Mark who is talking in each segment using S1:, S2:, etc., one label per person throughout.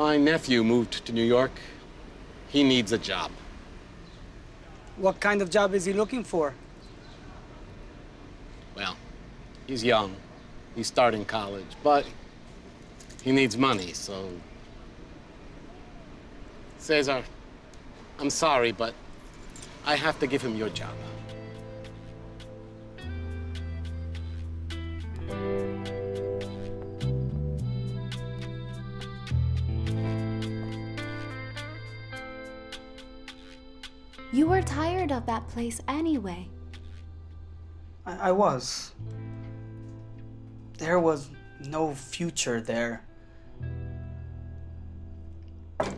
S1: My nephew moved to New York. He needs a job.
S2: What kind of job is he looking for?
S1: Well, he's young. He's starting college, but he needs money, so... Cesar, I'm sorry, but I have to give him your job.
S3: You were tired of that place anyway.
S2: I was. There was no future there.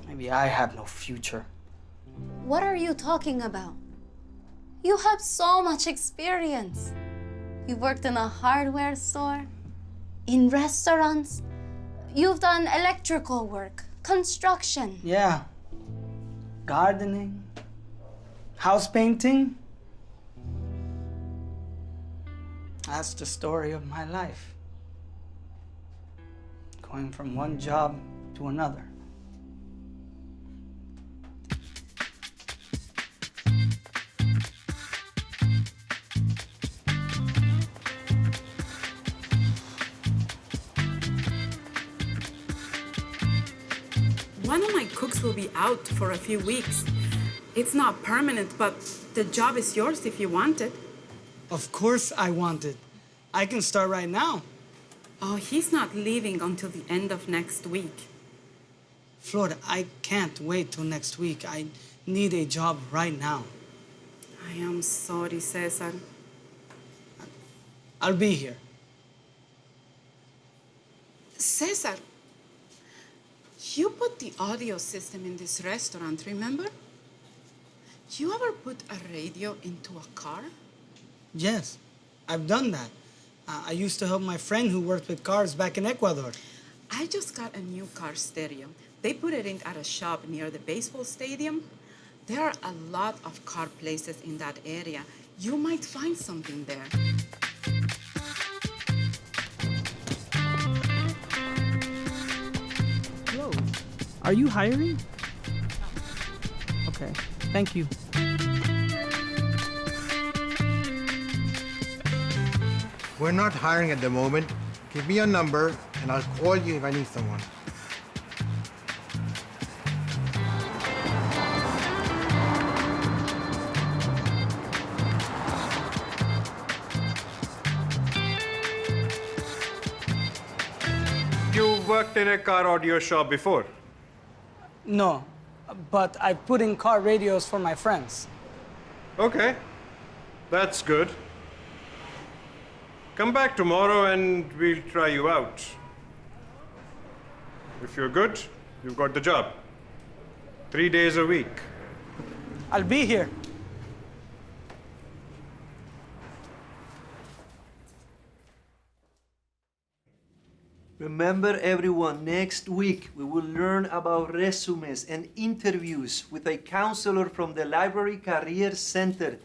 S2: Maybe I have no future.
S3: What are you talking about? You have so much experience. You worked in a hardware store, in restaurants. You've done electrical work, construction.
S2: Yeah. Gardening. House painting. That's the story of my life. Going from one job to another.
S4: One of my cooks will be out for a few weeks. It's not permanent, but the job is yours if you want it.
S2: Of course I want it. I can start right now.
S4: Oh, he's not leaving until the end of next week.
S2: Flor, I can't wait till next week. I need a job right now.
S4: I am sorry, Cesar.
S2: I'll be here.
S4: Cesar, you put the audio system in this restaurant, remember? You ever put a radio into a car?
S2: Yes, I've done that. I used to help my friend who worked with cars back in Ecuador.
S4: I just got a new car stereo. They put it in at a shop near the baseball stadium. There are a lot of car places in that area. You might find something there.
S2: Hello. Are you hiring? Okay, thank you.
S5: We're not hiring at the moment. Give me your number, and I'll call you if I need someone.
S6: You worked in a car audio shop before?
S2: No, but I put in car radios for my friends.
S6: Okay, that's good. Come back tomorrow and we'll try you out. If you're good, you've got the job. 3 days a week.
S2: I'll be here.
S7: Remember everyone, next week we will learn about resumes and interviews with a counselor from the Library Career Center.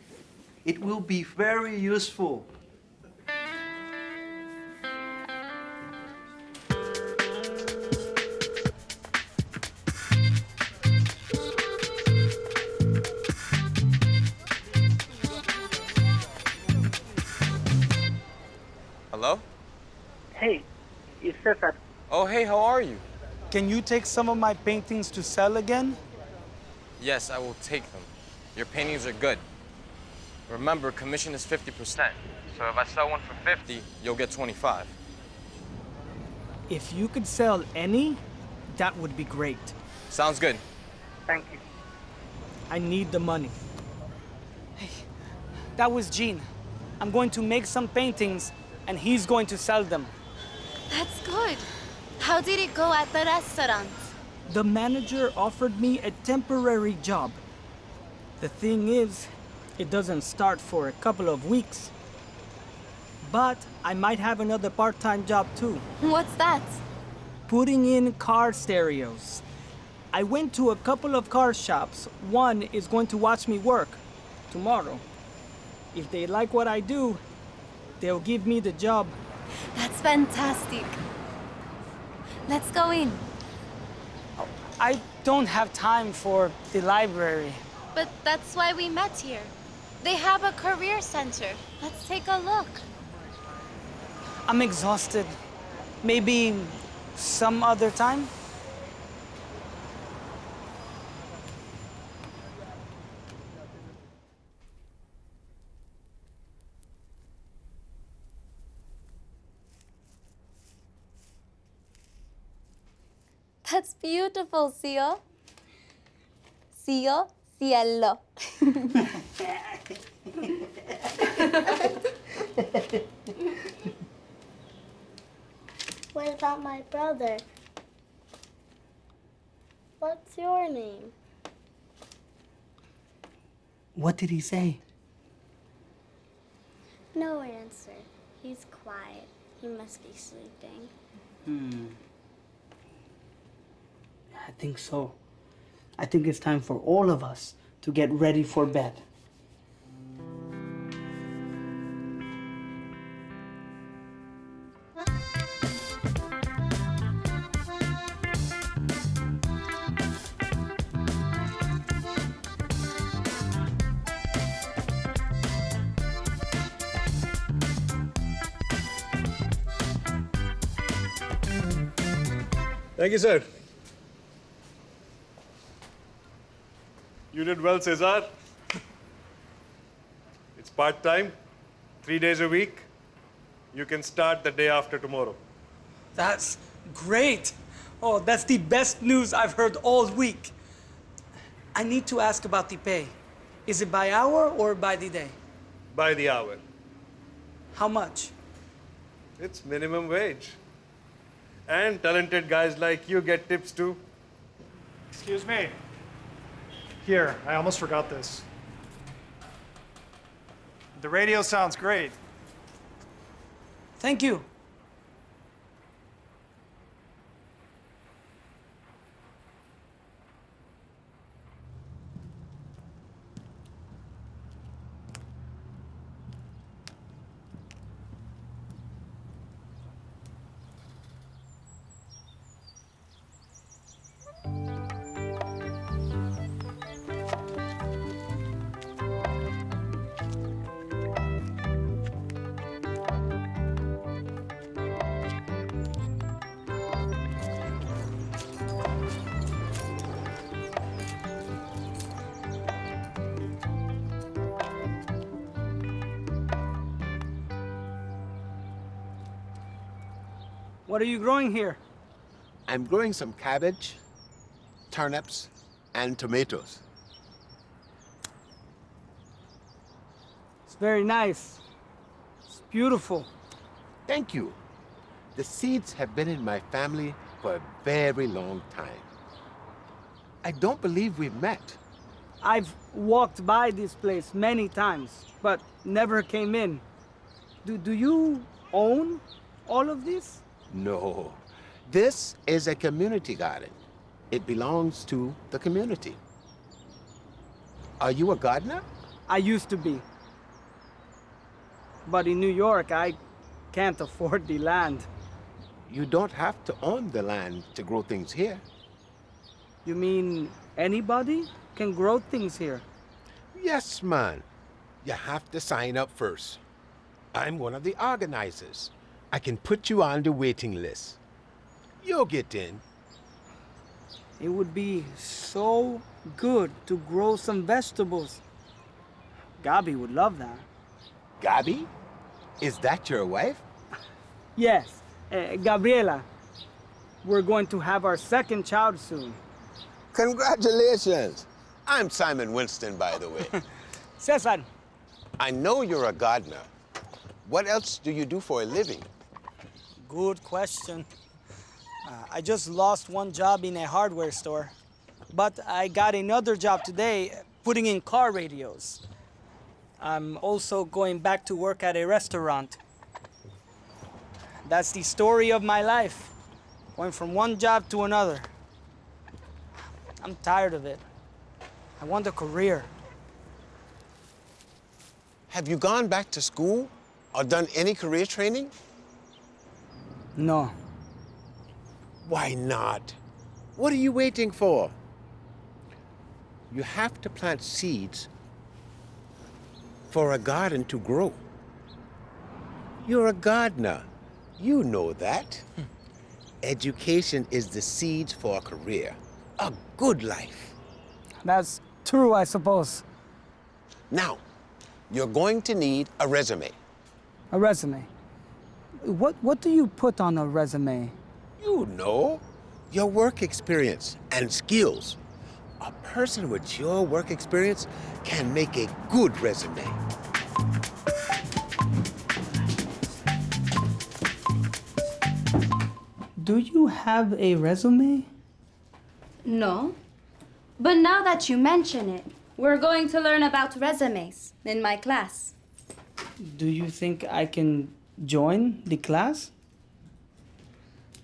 S7: It will be very useful.
S8: Hello?
S2: Hey, it's César.
S8: Oh, hey, how are you?
S2: Can you take some of my paintings to sell again?
S8: Yes, I will take them. Your paintings are good. Remember, commission is 50%. So if I sell one for 50, you'll get 25.
S2: If you could sell any, that would be great.
S8: Sounds good.
S2: Thank you. I need the money. Hey, that was Jian. I'm going to make some paintings, and he's going to sell them.
S3: That's good. How did it go at the restaurant?
S2: The manager offered me a temporary job. The thing is, it doesn't start for a couple of weeks. But I might have another part-time job too.
S3: What's that?
S2: Putting in car stereos. I went to a couple of car shops. One is going to watch me work tomorrow. If they like what I do, they'll give me the job.
S3: That's fantastic. Let's go in.
S2: I don't have time for the library.
S3: But that's why we met here. They have a career center. Let's take a look.
S2: I'm exhausted. Maybe some other time?
S3: That's beautiful, Sio. Sio, cielo.
S9: What about my brother? What's your name?
S2: What did he say?
S9: No answer. He's quiet. He must be sleeping.
S2: I think so. I think it's time for all of us to get ready for bed.
S6: Thank you, sir. You did well, Cesar. It's part-time, 3 days a week. You can start the day after tomorrow.
S2: That's great. Oh, that's the best news I've heard all week. I need to ask about the pay. Is it by hour or by the day?
S6: By the hour.
S2: How much?
S6: It's minimum wage. And talented guys like you get tips too.
S10: Excuse me. Here, I almost forgot this. The radio sounds great.
S2: Thank you. What are you growing here?
S11: I'm growing some cabbage, turnips, and tomatoes.
S2: It's very nice. It's beautiful.
S11: Thank you. The seeds have been in my family for a very long time. I don't believe we've met.
S2: I've walked by this place many times, but never came in. Do you own all of this?
S11: No. This is a community garden. It belongs to the community. Are you a gardener?
S2: I used to be. But in New York, I can't afford the land.
S11: You don't have to own the land to grow things here.
S2: You mean anybody can grow things here?
S11: Yes, man. You have to sign up first. I'm one of the organizers. I can put you on the waiting list. You'll get in.
S2: It would be so good to grow some vegetables. Gabi would love that.
S11: Gabi? Is that your wife?
S2: Yes, Gabriela. We're going to have our second child soon.
S11: Congratulations. I'm Simon Winston, by the way.
S2: César.
S11: I know you're a gardener. What else do you do for a living?
S2: Good question. I just lost one job in a hardware store, but I got another job today putting in car radios. I'm also going back to work at a restaurant. That's the story of my life. Going from one job to another. I'm tired of it. I want a career.
S11: Have you gone back to school or done any career training?
S2: No.
S11: Why not? What are you waiting for? You have to plant seeds for a garden to grow. You're a gardener. You know that. Education is the seeds for a career, a good life.
S2: That's true, I suppose.
S11: Now, you're going to need a resume.
S2: A resume. What do you put on a resume?
S11: You know, your work experience and skills. A person with your work experience can make a good resume.
S2: Do you have a resume?
S3: No. But now that you mention it, we're going to learn about resumes in my class.
S2: Do you think I can join the class?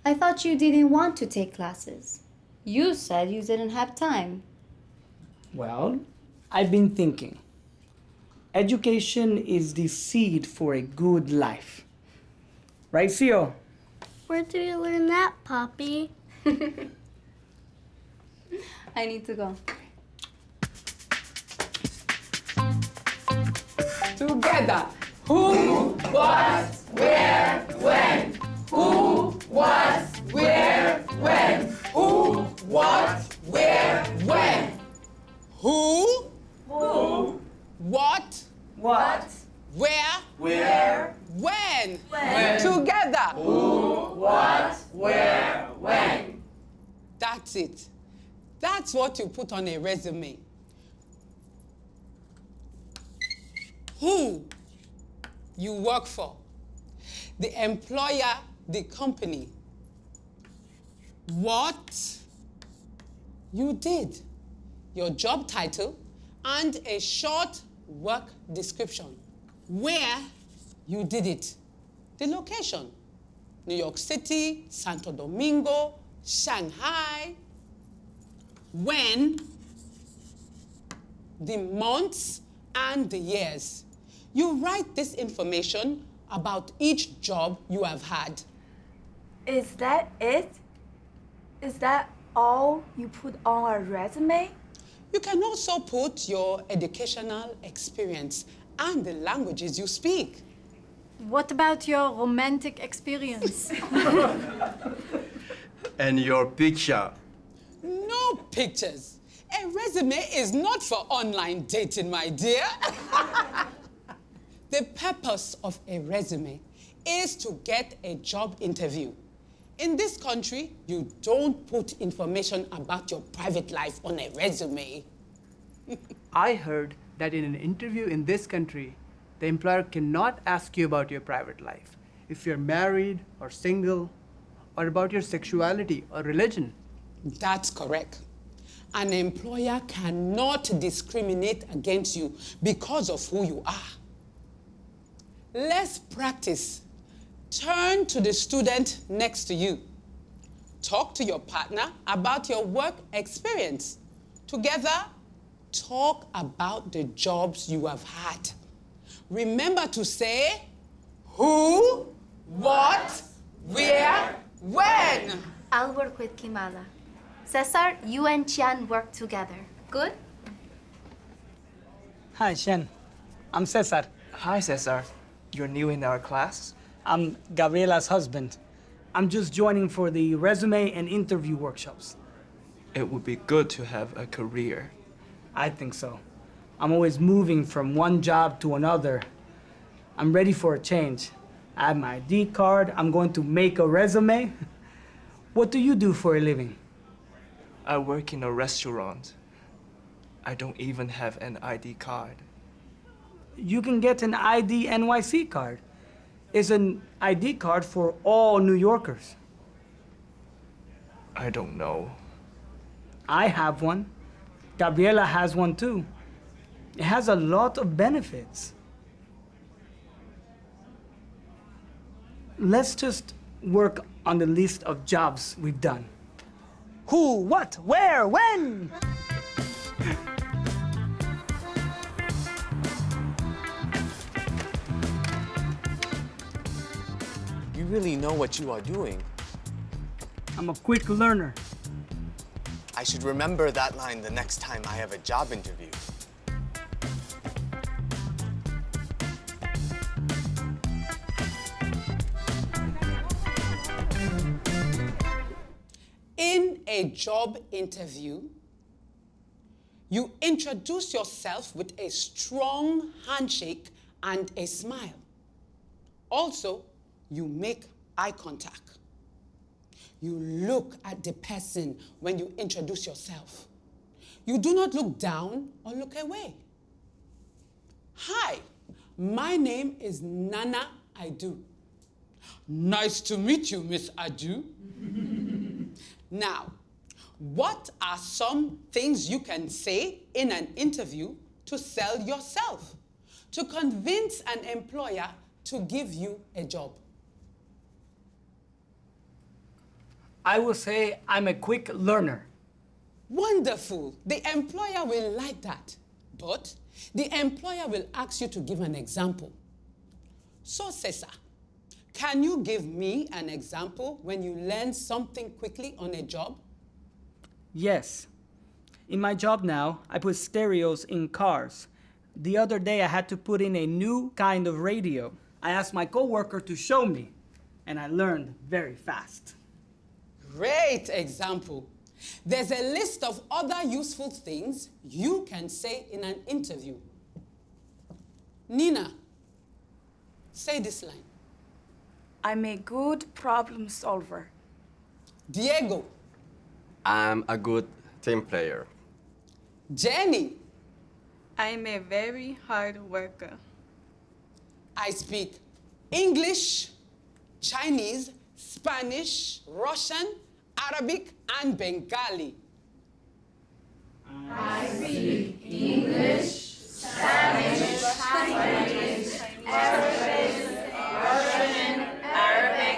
S3: I thought you didn't want to take classes. You said you didn't have time.
S2: Well, I've been thinking. Education is the seed for a good life. Right, Theo?
S9: Where do you learn that, Poppy?
S3: I need to go.
S12: Together. Who, what, where, when? Who, what, where, when? Who, what, where, when? Who? Who? What?
S2: What?
S12: Where?
S2: Where?
S12: When?
S2: When?
S12: Together.
S2: Who, what, where, when?
S12: That's it. That's what you put on a resume. Who you work for, the employer, the company. What you did, your job title, and a short work description. Where you did it, the location, New York City, Santo Domingo, Shanghai. When, the months and the years. You write this information about each job you have had.
S13: Is that it? Is that all you put on a resume?
S12: You can also put your educational experience and the languages you speak.
S13: What about your romantic experience?
S7: And your picture.
S12: No pictures. A resume is not for online dating, my dear. The purpose of a resume is to get a job interview. In this country, you don't put information about your private life on a resume.
S14: I heard that in an interview in this country, the employer cannot ask you about your private life, if you're married or single, or about your sexuality or religion.
S12: That's correct. An employer cannot discriminate against you because of who you are. Let's practice. Turn to the student next to you. Talk to your partner about your work experience. Together, talk about the jobs you have had. Remember to say who, what, where, when.
S3: I'll work with Kimala. Cesar, you and Jian work together. Good?
S2: Hi, Shen. I'm Cesar.
S14: Hi, Cesar. You're new in our class?
S2: I'm Gabriela's husband. I'm just joining for the resume and interview workshops.
S14: It would be good to have a career.
S2: I think so. I'm always moving from one job to another. I'm ready for a change. I have my ID card. I'm going to make a resume. What do you do for a living?
S14: I work in a restaurant. I don't even have an ID card.
S2: You can get an ID NYC card. It's an ID card for all New Yorkers.
S14: I don't know.
S2: I have one. Gabriela has one too. It has a lot of benefits. Let's just work on the list of jobs we've done. Who, what, where, when?
S8: You really know what you are doing.
S2: I'm a quick learner.
S8: I should remember that line the next time I have a job interview.
S12: In a job interview, you introduce yourself with a strong handshake and a smile. Also, you make eye contact. You look at the person when you introduce yourself. You do not look down or look away. Hi, my name is Nana Aidoo. Nice to meet you, Miss Aidoo. Now, what are some things you can say in an interview to sell yourself, to convince an employer to give you a job?
S2: I will say I'm a quick learner.
S12: Wonderful. The employer will like that. But the employer will ask you to give an example. So, Cesar, can you give me an example when you learn something quickly on a job?
S2: Yes. In my job now, I put stereos in cars. The other day, I had to put in a new kind of radio. I asked my coworker to show me, and I learned very fast.
S12: Great example. There's a list of other useful things you can say in an interview. Nina, say this line.
S13: I'm a good problem solver.
S12: Diego.
S15: I'm a good team player.
S12: Jenny.
S13: I'm a very hard worker.
S12: I speak English, Chinese, Spanish, Russian, Arabic, and Bengali.
S16: I speak English, Spanish, Chinese, Russian, Arabic,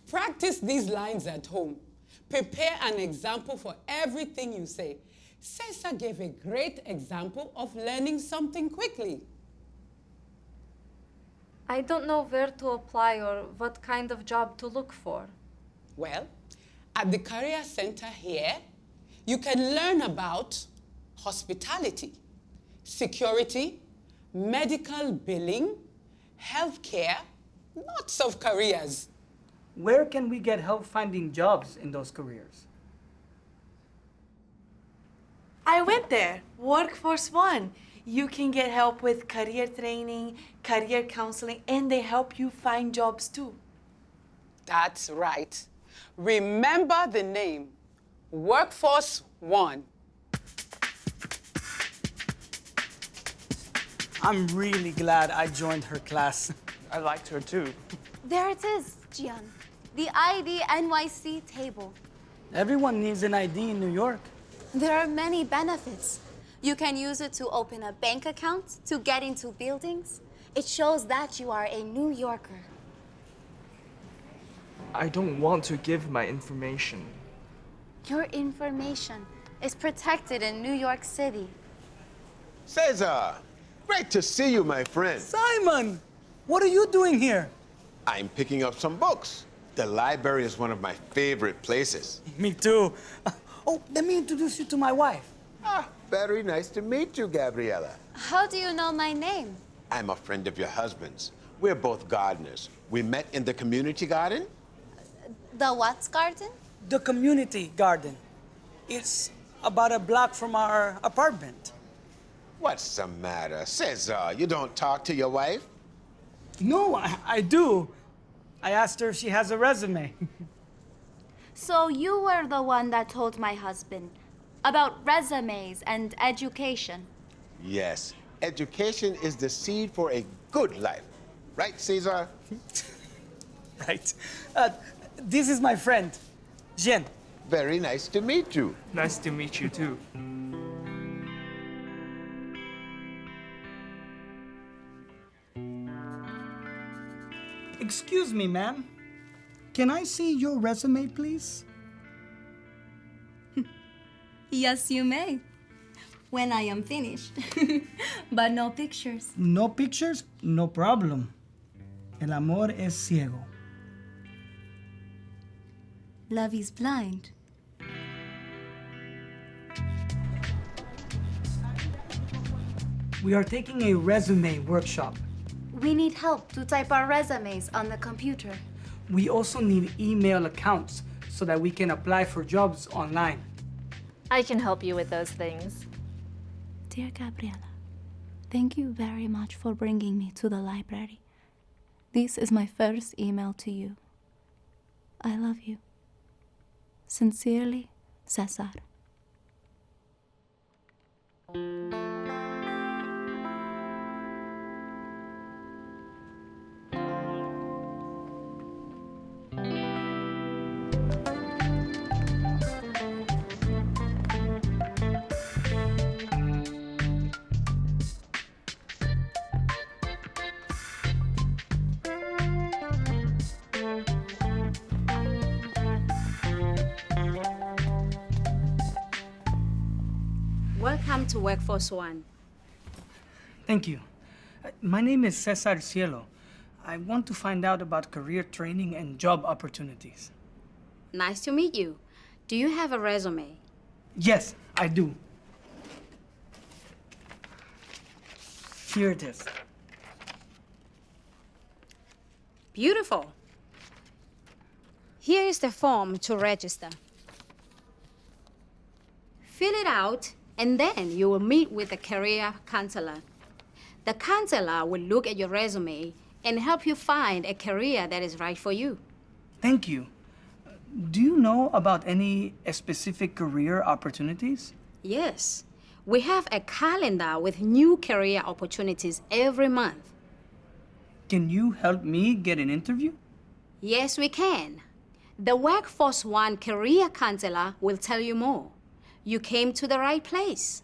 S12: Practice these lines at home. Prepare an example for everything you say. Cesar gave a great example of learning something quickly.
S17: I don't know where to apply or what kind of job to look for.
S12: Well, at the Career Center here, you can learn about hospitality, security, medical billing, healthcare, lots of careers.
S2: Where can we get help finding jobs in those careers?
S18: I went there, Workforce One. You can get help with career training, career counseling, and they help you find jobs too.
S12: That's right. Remember the name, Workforce One.
S2: I'm really glad I joined her class.
S10: I liked her too.
S3: There it is, Jian. The ID NYC table.
S2: Everyone needs an ID in New York.
S3: There are many benefits. You can use it to open a bank account, to get into buildings. It shows that you are a New Yorker.
S19: I don't want to give my information.
S3: Your information is protected in New York City.
S11: Cesar, great to see you, my friend.
S2: Simon, what are you doing here?
S11: I'm picking up some books. The library is one of my favorite places.
S2: Me too. Oh, let me introduce you to my wife.
S11: Ah, very nice to meet you, Gabriela.
S3: How do you know my name?
S11: I'm a friend of your husband's. We're both gardeners. We met in the community garden.
S3: The what garden?
S2: The community garden. It's about a block from our apartment.
S11: What's the matter? Cesar, you don't talk to your wife?
S2: No, I do. I asked her if she has a resume.
S3: So you were the one that told my husband about resumes and education.
S11: Yes. Education is the seed for a good life. Right, Cesar?
S2: Right. This is my friend, Jian.
S11: Very nice to meet you.
S19: Nice to meet you too.
S2: Excuse me, ma'am. Can I see your resume, please?
S3: Yes, you may. When I am finished. But no pictures.
S2: No pictures? No problem. El amor es ciego.
S3: Love is blind.
S2: We are taking a resume workshop.
S3: We need help to type our resumes on the computer.
S2: We also need email accounts so that we can apply for jobs online.
S20: I can help you with those things.
S3: Dear Gabriela, thank you very much for bringing me to the library. This is my first email to you. I love you. Sincerely, Cesar.
S21: Welcome to Workforce One.
S2: Thank you. My name is Cesar Cielo. I want to find out about career training and job opportunities.
S21: Nice to meet you. Do you have a resume?
S2: Yes, I do. Here it is.
S21: Beautiful. Here is the form to register. Fill it out, and then you will meet with a career counselor. The counselor will look at your resume and help you find a career that is right for you.
S2: Thank you. Do you know about any specific career opportunities?
S21: Yes, we have a calendar with new career opportunities every month.
S2: Can you help me get an interview?
S21: Yes, we can. The Workforce One career counselor will tell you more. You came to the right place.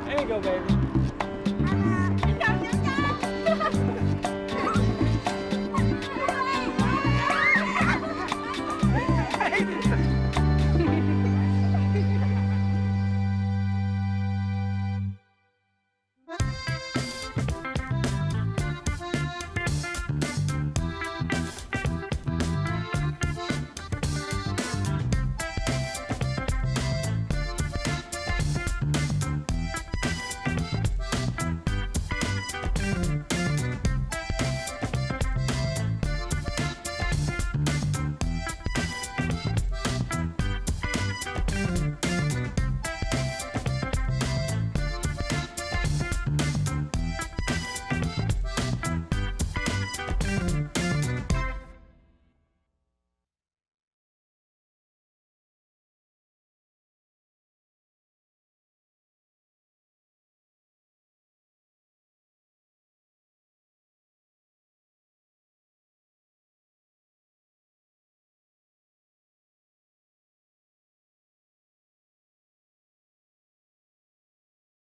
S2: There you go, baby.